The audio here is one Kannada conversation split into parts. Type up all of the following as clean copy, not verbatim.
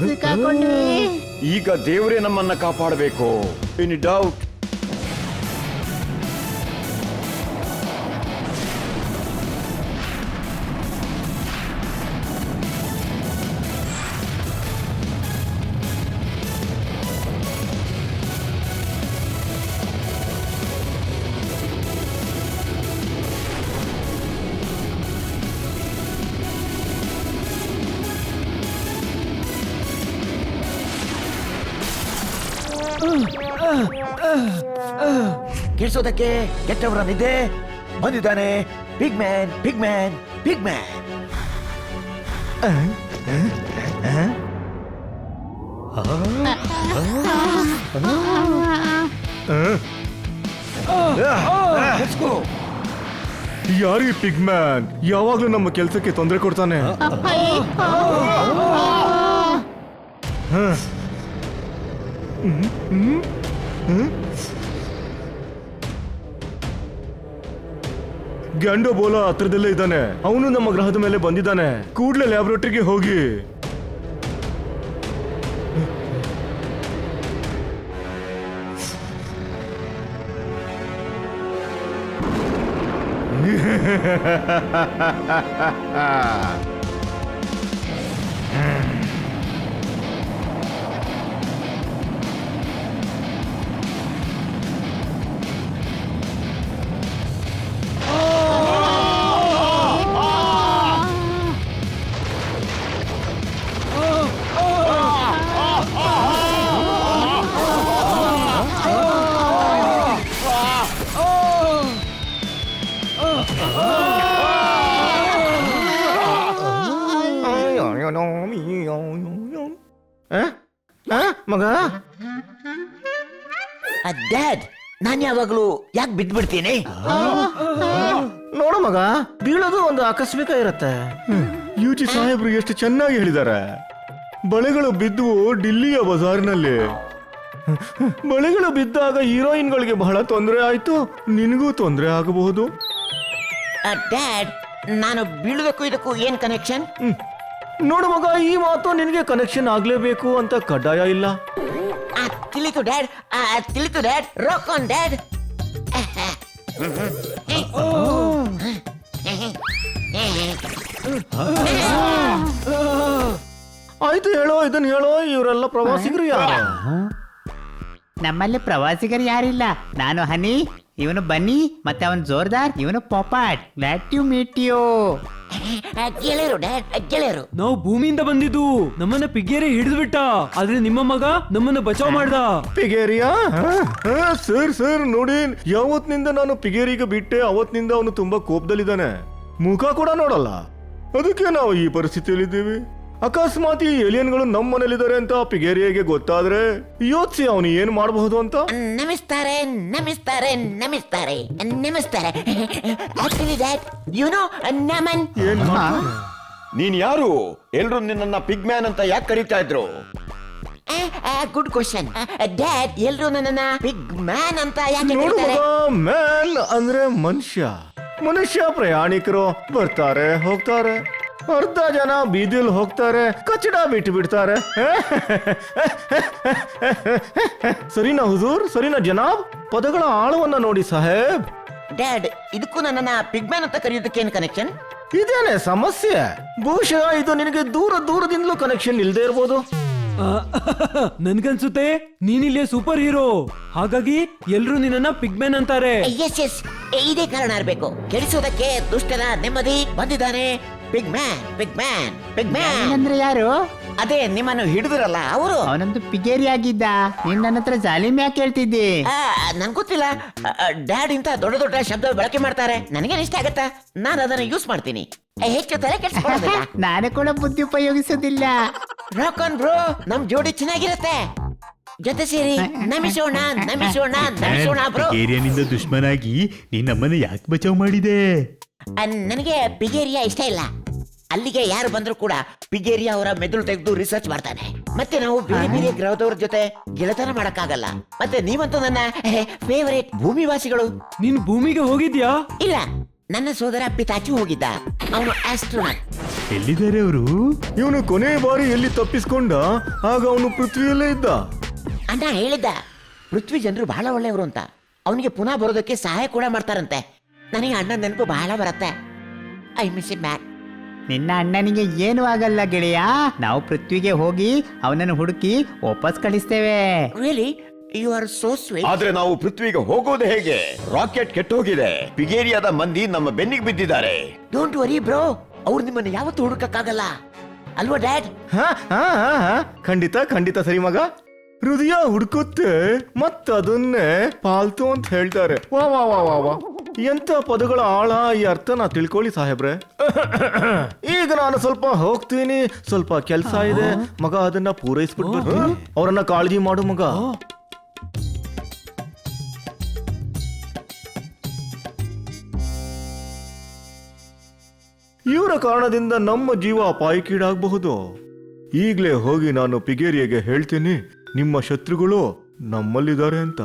ಸಿಕ್ಕಾಕೊಂಡ್ವಿ. ಈಗ ದೇವರೇ ನಮ್ಮನ್ನ ಕಾಪಾಡಬೇಕು. Any doubt? ಕೆಲ್ಸೋದಕ್ಕೆ ಕೆಟ್ಟವರ ನಿದ್ದೆ ಬಂದಿದ್ದಾನೆ. Big man, big man, big man. ಯಾರು ಈ ಪಿಗ್ ಮ್ಯಾನ್? ಯಾವಾಗ್ಲೂ ನಮ್ಮ ಕೆಲ್ಸಕ್ಕೆ ತೊಂದರೆ ಕೊಡ್ತಾನೆ. ಗ್ಯಾಂಡೋ ಬೋಲಾ ಹತ್ರದಲ್ಲೇ ಇದ್ದಾನೆ. ಅವನು ನಮ್ಮ ಗ್ರಹದ ಮೇಲೆ ಬಂದಿದ್ದಾನೆ. ಕೂಡ್ಲೆ ಲ್ಯಾಬ್ರೇಟರಿಗೆ ಹೋಗಿ. ಮಗ, ಡ್ಯಾಡ್, ನಾನ್ ಯಾವಾಗ್ಲೂ ಯಾಕೆ ಬಿದ್ದ್ಬಿಡ್ತೀನಿ? ನೋಡು ಮಗ, ಬೀಳೋದು ಒಂದು ಆಕಸ್ಮಿಕ ಇರುತ್ತೆ. ಯುಜಿ ಸಾಹೇಬ್ರು ಎಷ್ಟು ಚೆನ್ನಾಗಿ ಹೇಳಿದ್ದಾರೆ. ಬಳೆಗಳು ಬಿದ್ದುವು ಡಿಲ್ಲಿಯ ಬಜಾರ್ನಲ್ಲಿ. ಬಳೆಗಳು ಬಿದ್ದಾಗ ಹೀರೋಯಿನ್ಗಳಿಗೆ ಬಹಳ ತೊಂದರೆ ಆಯ್ತು. ನಿನಗೂ ತೊಂದರೆ ಆಗಬಹುದು. ಡ್ಯಾಡ್, ನಾನು ಬೀಳೋದಕ್ಕೂ ಇದಕ್ಕೂ ಏನ್ ಕನೆಕ್ಷನ್? ನೋಡು ಮಗ, ಈ ಮಾತು ನಿನಗೆ ಕನೆಕ್ಷನ್ ಆಗ್ಲೇಬೇಕು ಅಂತ ಕಡ್ಡಾಯ ಇಲ್ಲ. ತಿಳಿತು ಡ್ಯಾಡ್, ತಿಳಿತು ಡ್ಯಾಡ್. Rock on dad. ಆಯ್ತು, ಹೇಳೋ, ಇದನ್ನ ಹೇಳೋ. ಇವರೆಲ್ಲ ಪ್ರವಾಸಿಗರು ಯಾರು? ನಮ್ಮಲ್ಲಿ ಪ್ರವಾಸಿಗರು ಯಾರಿಲ್ಲ. ನಾನು ಹನಿ, ಇವನು ಬನ್ನಿ, ಮತ್ತೆ ಅವನು ಜೋರ್ದಾರ್, ಇವನು ಪಾಪಾಟ್. Glad to meet you. ಗೆಳೆಯರು ಡ್ಯಾಡ್, ಗೆಳೆಯರು. ನಾವು ಭೂಮಿಯಿಂದ ಬಂದಿದ್ದು. ನಮ್ಮನ್ನ ಪಿಗ್ಗೇರಿ ಹಿಡಿದು ಬಿಟ್ಟ. ಆದ್ರೆ ನಿಮ್ಮ ಮಗ ನಮ್ಮನ್ನ ಬಚಾವ್ ಮಾಡ್ದ. ಪಿಗೇರಿಯಾ? ಸರ್ ನೋಡಿ, ಯಾವತ್ತಿನಿಂದ ನಾನು ಪಿಗೇರಿಗೆ ಬಿಟ್ಟೆ ಅವತ್ತಿನಿಂದ ಅವನು ತುಂಬಾ ಕೋಪದಲ್ಲಿದ್ದಾನೆ. ಮುಖ ಕೂಡ ನೋಡಲ್ಲ. ಅದಕ್ಕೆ ನಾವು ಈ ಪರಿಸ್ಥಿತಿಯಲ್ಲಿದ್ದೀವಿ. ಅಕಸ್ಮಾತ್ ಈ ಏಲಿಯನ್ಗಳು ನಮ್ಮ ಮನೇಲಿದ್ದಾರೆ ಅಂತ ಪಿಗೇರಿಯಾಗೆ ಗೊತ್ತಾದ್ರೆ ಯೋಚಿಸಿ ಅವನು ಏನ್ ಮಾಡಬಹುದು ಅಂತ. ನಮಿಸ್ತಾರೆ, ನಮಿಸ್ತಾರೆ, ನಮಿಸ್ತಾರೆ, ನಮಿಸ್ತಾರೆ. Actually dad, you know, Naman. ಏನ್ ನೀನ್ ಯಾರು? ಎಲ್ರು ನಿನ್ನ ಪಿಗ್ ಮ್ಯಾನ್ ಅಂತ ಯಾಕೆ ಕರೀತಾ ಇದ್ರು? Good question dad. ಎಲ್ರು ನನ್ನನ್ನ ಬಿಗ್ ಮ್ಯಾನ್ ಅಂತ ಯಾಕೆ ನೋಡು ಕರೀತಾರೆ? ಮ್ಯಾನ್ ಅಂದ್ರೆ ಮನುಷ್ಯ ಪ್ರಯಾಣಿಕರು ಬರ್ತಾರೆ ಹೋಗ್ತಾರೆ. ಅರ್ಧ ಜನ ಬೀದಿಲ್ ಹೋಗ್ತಾರೆ, ಕಚಡ ಬಿಟ್ಟು ಬಿಡ್ತಾರೆ. ಸರಿನಾ ಹುಜೂರ್? ಸರಿನಾ ಜನಾಬ್? ಪದಗಳ ಆಳವನ್ನ ನೋಡಿ ಸಾಹೇಬ್. ಡ್ಯಾಡ್, ಇದಕ್ಕೂ ನನ್ನನ್ನ ಪಿಗ್ ಮ್ಯಾನ್ ಅಂತ ಕರೆಯೋದಕ್ಕೆ ಏನ್ ಕನೆಕ್ಷನ್? ಇದೇನೆ ಸಮಸ್ಯೆ. ಬಹುಶಃ ಇದು ನಿನಗೆ ದೂರದಿಂದಲೂ ಕನೆಕ್ಷನ್ ಇಲ್ಲದೆ ಇರ್ಬೋದು. ನನ್ಗನ್ಸುತ್ತೆ ನೀನಿಲ್ಲೇ ಸೂಪರ್ ಹೀರೋ, ಹಾಗಾಗಿ ಎಲ್ರು ನಿನ್ನನ್ನ ಪಿಗ್ಮ್ಯಾನ್ ಅಂತಾರೆ. ಎಸ್, ಇದೇ ಕಾರಣ ಇರ್ಬೇಕು. ಕೆಡಿಸೋದಕ್ಕೆ ದುಷ್ಟನ ನೆಮ್ಮದಿ ಬಂದಿದ್ದಾನೆ. Big man, big man, big man. ಅಂದ್ರೆ ಯಾರು? ಅದೇ ನಿಮ್ಮನ್ನು ಹಿಡಿದ್ರಲ್ಲ ಅವರು. ಅವನಂತೂ ಪಿಗೇರಿ ಆಗಿದ್ದ. ನೀನ್ ನನ್ನ ಹತ್ರ ಜಾಲಿಮ್ ಯಾಕೆ ಹೇಳ್ತಿದ್ದಿ? ನನ್ ಗೊತ್ತಿಲ್ಲ. ಡ್ಯಾಡ್ ಇಂತ ದೊಡ್ಡ ದೊಡ್ಡ ಶಬ್ದ ಬಳಕೆ ಮಾಡ್ತಾರೆ. ನನಗೇನ್ ಇಷ್ಟ ಆಗತ್ತಾ, ನಾನು ಅದನ್ನ ಯೂಸ್ ಮಾಡ್ತೀನಿ. ಹೆಚ್ಚು ತಲೆ ಕೆಡಿಸ್ಕೊಳ್ಳೋದಿಲ್ಲ. ನಾನು ಕೂಡ ಬುದ್ಧಿ ಉಪಯೋಗಿಸೋದಿಲ್ಲ. ರಾಕ್ ಆನ್ ಬ್ರೋ, ನಮ್ ಜೋಡಿ ಚೆನ್ನಾಗಿರತ್ತೆ. ಜೊತೆ ಸೇರಿ ನಮಿಸೋಣ, ನಮಿಸೋಣ, ನಮಿಸೋಣ ಬ್ರೋ. ಏರಿಯಾನಿಂದ ದುಶ್ಮನಾಗಿ ನೀನ್ ನಮ್ಮನ್ನ ಯಾಕೆ ಬಚಾವ್ ಮಾಡಿದೆ? ನನಗೆ ಪಿಗೇರಿಯಾ ಇಷ್ಟ ಇಲ್ಲ. ಅಲ್ಲಿಗೆ ಯಾರು ಬಂದ್ರು ಕೂಡ ಪಿಗೇರಿಯಾ ಅವರ ಮೆದುಳು ತೆಗೆದು ರಿಸರ್ಚ್ ಮಾಡ್ತಾನೆ. ಮತ್ತೆ ನಾವು ಬೇರೆ ಬೇರೆ ಗ್ರಹದವ್ರ ಜೊತೆ ಗೆಳೆತನ ಮಾಡಕ್ಕಾಗಲ್ಲ. ಮತ್ತೆ ನೀವಂತೂ ನನ್ನ ಫೇವರೇಟ್ ಭೂಮಿವಾಸಿಗಳು. ನೀನ್ ಭೂಮಿಗೆ ಹೋಗಿದ್ಯಾ? ಇಲ್ಲ, ನನ್ನ ಸೋದರ ಪಿತಾಚಿ ಹೋಗಿದ್ದ. ಅವನು ಆಸ್ಟ್ರೋನಾಟ್. ಎಲ್ಲಿದ್ದಾರೆ ಅವರು? ಇವನು ಕೊನೆ ಬಾರಿ ಎಲ್ಲಿ ತಪ್ಪಿಸ್ಕೊಂಡ ಆಗ ಅವನು ಪೃಥ್ವಿಯಲ್ಲೇ ಇದ್ದ. ಅಣ್ಣ ಹೇಳಿದ್ದ ಪೃಥ್ವಿ ಜನರು ಬಹಳ ಒಳ್ಳೆಯವರು ಅಂತ. ಅವನಿಗೆ ಪುನಃ ಬರೋದಕ್ಕೆ ಸಹಾಯ ಕೂಡ ಮಾಡ್ತಾರಂತೆ. ನನಗೆ ಅಣ್ಣ ನೆನಪು ಬಹಳ ಬರುತ್ತೆ. I miss it man. ನಿನ್ನ ಅಣ್ಣನಿಗೆ ಏನು ಆಗಲ್ಲ ಗೆಳೆಯ. ನಾವು ಪೃಥ್ವಿಗೆ ಹೋಗಿ ಅವನನ್ನು ಹುಡುಕಿ ವಾಪಸ್ ಕಳಿಸ್ತೇವೆ. Really you are so sweet. ಆದ್ರೆ ನಾವು ಪೃಥ್ವಿಗೆ ಹೋಗೋದು ಹೇಗೆ? ರಾಕೆಟ್ ಕೆಟ್ಟೋಗಿದೆ. ಪಿಗೇರಿಯಾದ ಮಂದಿ ನಮ್ಮ ಬೆನ್ನಿಗೆ ಬಿದ್ದಿದ್ದಾರೆ. ಡೋಂಟ್ ವರಿ ಬ್ರೋ, ಅವ್ರು ನಿಮ್ಮನ್ನು ಯಾವತ್ತೂ ಹುಡುಕಕ್ಕಾಗಲ್ಲ ಅಲ್ವಾ ಡ್ಯಾಡ್? ಖಂಡಿತ ಖಂಡಿತ ಸರಿ ಮಗ. ಹೃದಯ ಹುಡುಕುತ್ತೆ ಮತ್ತದನ್ನೇ ಪಾಲ್ತು ಅಂತ ಹೇಳ್ತಾರೆ. ವಾ ವಾ ವಾ ವಾ ವಾ, ಎಂತ ಪದಗಳ ಆಳ, ಈ ಅರ್ಥ ನಾ ತಿಳ್ಕೊಳ್ಳಿ ಸಾಹೇಬ್ರೆ. ಈಗ ನಾನು ಸ್ವಲ್ಪ ಹೋಗ್ತೀನಿ, ಸ್ವಲ್ಪ ಕೆಲಸ ಇದೆ ಮಗ, ಅದನ್ನ ಪೂರೈಸ್ಬಿಟ್ಟು ಬರ್ತೀನಿ. ಅವರನ್ನ ಕಾಳಜಿ ಮಾಡು ಮಗ. ಇವರ ಕಾರಣದಿಂದ ನಮ್ಮ ಜೀವ ಅಪಾಯಕ್ಕೀಡಾಗಬಹುದು. ಈಗಲೇ ಹೋಗಿ ನಾನು ಪಿಗೇರಿಯಾಗೆ ಹೇಳ್ತೀನಿ ನಿಮ್ಮ ಶತ್ರುಗಳು ನಮ್ಮಲ್ಲಿದ್ದಾರೆ ಅಂತ.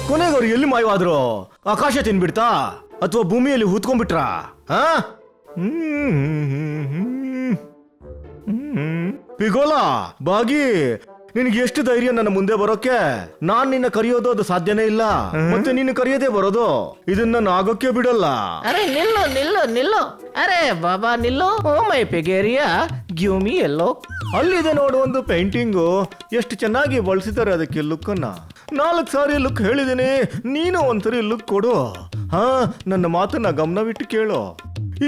ಕೊನೆಗವ್ರು ಎಲ್ಲಿ ಮಾಯವಾದ್ರು? ಆಕಾಶ ತಿನ್ಬಿಡ್ತಾ ಅಥವಾ ಭೂಮಿಯಲ್ಲಿ ಹೂತ್ಕೊಂಡ್ಬಿಟ್ರ? ಪಿಗೋಲಾ ಬಾಗಿ, ನಿನಗೆ ಎಷ್ಟು ಧೈರ್ಯ ನನ್ನ ಮುಂದೆ ಬರೋಕೆ? ನಾನ್ ನಿನ್ನ ಕರೆಯೋದು ಅದು ಸಾಧ್ಯನೇ ಇಲ್ಲ, ಮತ್ತೆ ನೀನು ಕರೆಯೋದೇ ಬರೋದು. ಇದನ್ನ ನಾನು ಆಗೋಕೆ ಬಿಡಲ್ಲ. ಅರೆ ನಿಲ್ಲು ನಿಲ್ಲು ನಿಲ್ಲು, ಅರೆ ಬಾಬಾ ನಿಲ್ಲು. ಓ ಮೈ ಪಿಗೇರಿಯಾ, ಗಿವ್ ಮಿ ಎಲ್ಲೋ. ಅಲ್ಲಿದೆ ನೋಡು ಒಂದು ಪೇಂಟಿಂಗು, ಎಷ್ಟು ಚೆನ್ನಾಗಿ ಬಳಸಿದ್ದಾರೆ ಅದಕ್ಕೆ ಲುಕ್ ಅನ್ನ. 4 ಸಾರಿ ಲುಕ್ ಹೇಳಿದ್ದೀನಿ, ನೀನು ಒಂದ್ಸರಿ ಲುಕ್ ಕೊಡು. ಹಾ, ನನ್ನ ಮಾತನ್ನ ಗಮನವಿಟ್ಟು ಕೇಳು.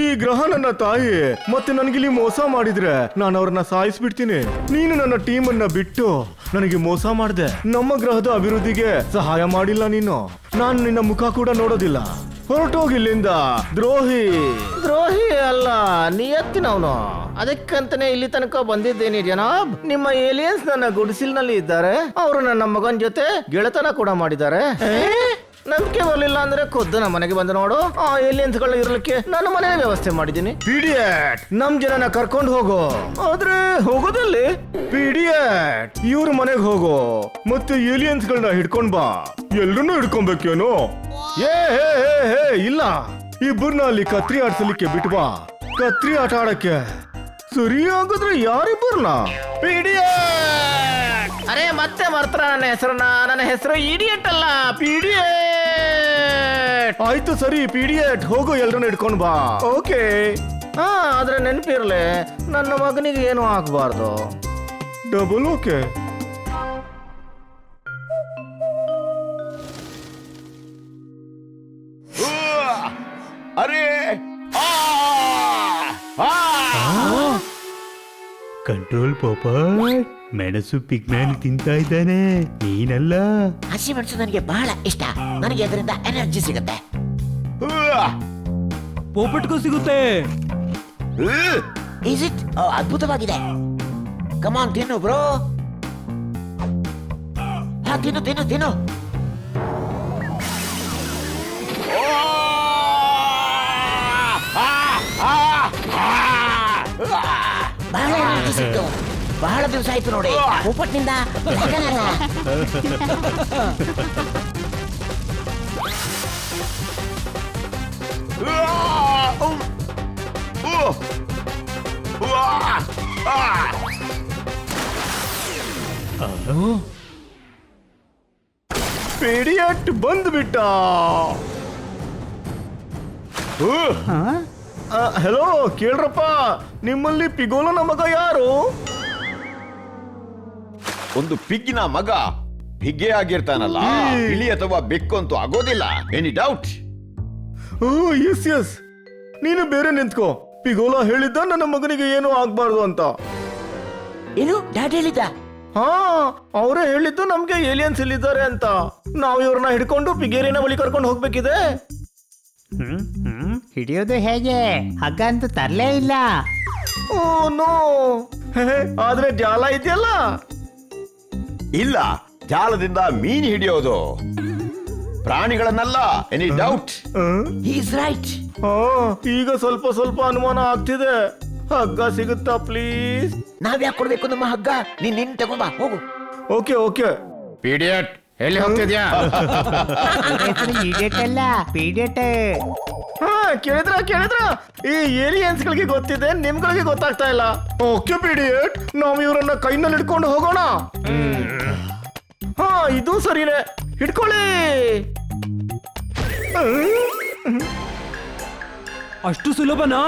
ಈ ಗ್ರಹ ನನ್ನ ತಾಯಿ, ಮತ್ತೆ ನನಗಿಲ್ಲಿ ಮೋಸ ಮಾಡಿದ್ರೆ ನಾನು ಅವ್ರನ್ನ ಸಾಯಿಸ್ಬಿಡ್ತೀನಿ. ನೀನು ನನ್ನ ಟೀಮ್ ಅನ್ನ ಬಿಟ್ಟು ನನಗೆ ಮೋಸ ಮಾಡಿದೆ. ನಮ್ಮ ಗ್ರಹದ ಅಭಿವೃದ್ಧಿಗೆ ಸಹಾಯ ಮಾಡಿಲ್ಲ ನೀನು. ನಾನು ನಿನ್ನ ಮುಖ ಕೂಡ ನೋಡೋದಿಲ್ಲ. ಹೊರಟೋಗಿಲ್ಲಿಂದ ದ್ರೋಹಿ. ದ್ರೋಹಿ ಅಲ್ಲ, ನಿಯತ್ತಿನವನು. ಅದಕ್ಕಂತಾನೆ ಇಲ್ಲಿ ತನಕ ಬಂದಿದ್ದೇನೆ ಜನಾಬ್. ನಿಮ್ಮ ಏಲಿಯನ್ಸ್ ನನ್ನ ಗುಡಿಸಿಲ್ನಲ್ಲಿ ಇದ್ದಾರೆ. ಅವರು ನನ್ನ ಮಗನ ಜೊತೆ ಗೆಳೆತನ ಕೂಡ ಮಾಡಿದ್ದಾರೆ. ನಂಬಿಕೆ ಬರಲಿಲ್ಲ ಅಂದ್ರೆ ಖುದ್ದು ನಮ್ಮ ಮನೆಗೆ ಬಂದು ನೋಡು. ಆ ಏಲಿಯನ್ಸ್ ಗಳು ಇರ್ಲಿಕ್ಕೆ ನಾನು ಮನೆ ವ್ಯವಸ್ಥೆ ಮಾಡಿದ್ದೀನಿ. ಪಿಡಿಯಟ್, ನಮ್ ಜನನ ಕರ್ಕೊಂಡು ಹೋಗೋ. ಆದ್ರೆ ಹೋಗೋದಲ್ಲಿ ಪಿಡಿಯಟ್, ಇವ್ರ ಮನೆಗೆ ಹೋಗೋ ಮತ್ತೆ ಏಲಿಯನ್ಸ್ ಗಳನ್ನ ಹಿಡ್ಕೊಂಡ್ ಬಾ. ಎಲ್ರನ್ನೂ ಹಿಡ್ಕೊಂಬೇಕೇನು? ಇಲ್ಲ, ಇಬ್ಬರನ್ನ ಅಲ್ಲಿ ಕತ್ರಿ ಆಡ್ಸಲಿಕ್ಕೆ ಬಿಟ್ಟು ಬಾ. ಕತ್ರಿ ಆಟ ಆಡಕ್ಕೆ ಸರಿ ಆಗಿದ್ರೆ ಯಾರಿಬ್ಬರನ್ನ? ಪಿಡಿಯಟ್. ಅರೆ ಮತ್ತೆ ಮರ್ತ್ರ ನನ್ನ ಹೆಸರನ್ನ. ನನ್ನ ಹೆಸರು ಇಡಿಯಟ್ ಅಲ್ಲ, ಪಿಡಿಯಟ್. ಆಯ್ತು ಸರಿ ಪಿಡಿಯಟ್, ಹೋಗೋ ಎಲ್ರನ್ನ ಹಿಡ್ಕೊಂಡ್ ಬಾ. ಓಕೆ. ಹಾ, ಆದ್ರೆ ನೆನಪಿರ್ಲಿ, ನನ್ನ ಮಗನಿಗೆ ಏನು ಆಗ್ಬಾರ್ದು. Double okay. ಅರೆ ಕಂಟ್ರೋಲ್ ಪಾಪಟ್, ಮೆಣಸು ಪಿಗ್ಮ್ಯಾನ್ ತಿಂತಾ ಇದ್ದಾನೆ, ನೀನಲ್ಲ. ಹಸಿ ಮೆಣಸು ನನಗೆ ಬಹಳ ಇಷ್ಟ. ನನಗೆ ಅದರಿಂದ ಎನರ್ಜಿ ಸಿಗುತ್ತೆ. ಪೋಪಟ್ಗೂ ಸಿಗುತ್ತೆ. Is it? ಅದ್ಭುತವಾಗಿದೆ. ಕಮಾನ್ ತಿನ್ನು ಬ್ರೋ. ಹಾ, ತಿನ್ನು ತಿನ್ನು ತಿನ್ನು. ಬಹಳ ಎನರ್ಜಿ ಸಿಕ್ತು. ಬಹಳ ದಿವಸ ಆಯ್ತು ನೋಡಿ ಉಪ್ಪಟ್ಟಿನಿಂದ. ಪಿಡಿಯಟ್ ಬಂದ್ಬಿಟ್ಟ. ಹೆಲೋ, ಕೇಳ್ರಪ್ಪ, ನಿಮ್ಮಲ್ಲಿ ಪಿಗೋಲನ ಮಗ ಯಾರು? ಒಂದು ಪಿಗ್ಗಿನ ಮಗ ಪಿಗ್ಗೆ ಆಗಿರ್ತಾನಲ್ಲ, ಇಲಿ ಅಥವಾ ಬೆಕ್ಕು ಅಂತೂ ಆಗೋದಿಲ್ಲ. Any doubt? ಎಸ್ ಎಸ್, ನೀನು ಬೇರೆ ನಿಂತ್ಕೋ. ಪಿಗೋಲ ಹೇಳಿದ್ದ ನನ್ನ ಮಗನಿಗೆ ಏನು ಆಗ್ಬಾರ್ದು ಅಂತ. ಏನು ಡ್ಯಾಡ್ ಹೇಳಿದ್ದ? ಹಾ, ಅವರೇ ಹೇಳಿದ್ದು ನಮ್ಗೆ ಏಲಿಯನ್ಸ್ ಇಲ್ಲಿದ್ದಾರೆ ಅಂತ. ನಾವು ಇವ್ರನ್ನ ಹಿಡ್ಕೊಂಡು ಪಿಗೇರಿನ ಬಳಿ ಕರ್ಕೊಂಡು ಹೋಗ್ಬೇಕಿದೆ. ಹಿಡಿಯೋದು ಹೇಗೆ? ಹಗ್ಗ ಅಂತೂ ತರಲೇ ಇಲ್ಲ. ಓ ನೋ, ಆದ್ರೆ ಜಾಲ ಇದೆಯಲ್ಲ. ಇಲ್ಲ, ಜಾಲದಿಂದ ಮೀನು ಹಿಡಿಯೋದು, ಪ್ರಾಣಿಗಳನ್ನಲ್ಲ. Any doubt? Is right. ಈಗ ಸ್ವಲ್ಪ ಸ್ವಲ್ಪ ಅನುಮಾನ ಆಗ್ತಿದೆ. ಹಗ್ಗ ಸಿಗುತ್ತಾ ಪ್ಲೀಸ್? ನಾವ್ ಯಾಕೆ ಕೊಡ್ಬೇಕು ನಮ್ಮ ಹಗ್ಗ? ನಿನ್ ತಗೊಂಬಾ, ಹೋಗು. Okay okay. ಪೀಡಿಯಟ್, ಎಲ್ಲಿ ಹೋಗ್ತಿದ್ಯಾ? ಇಡಿಯಟ್ ಅಲ್ಲ, ಪೀಡಿಯಟ್. ಹಾ, ಕೇಳಿದ್ರ ಈ ಏಲಿಯನ್ಸ್ ಗಳಿಗೆ ಗೊತ್ತಿದೆ, ನಿಮ್ಗಳಿಗೆ ಗೊತ್ತಾಗ್ತಾ ಇಲ್ಲ. ಓಕೆ ಪೀಡಿಯಟ್, ನಾವು ಇವರನ್ನ ಕೈನಲ್ಲಿ ಹಿಡ್ಕೊಂಡು ಹೋಗೋಣ. ಹಾ, ಇದು ಸರಿನೇ, ಹಿಡ್ಕೊಳ್ಳಿ. ಅಷ್ಟು ಸುಲಭನಾ?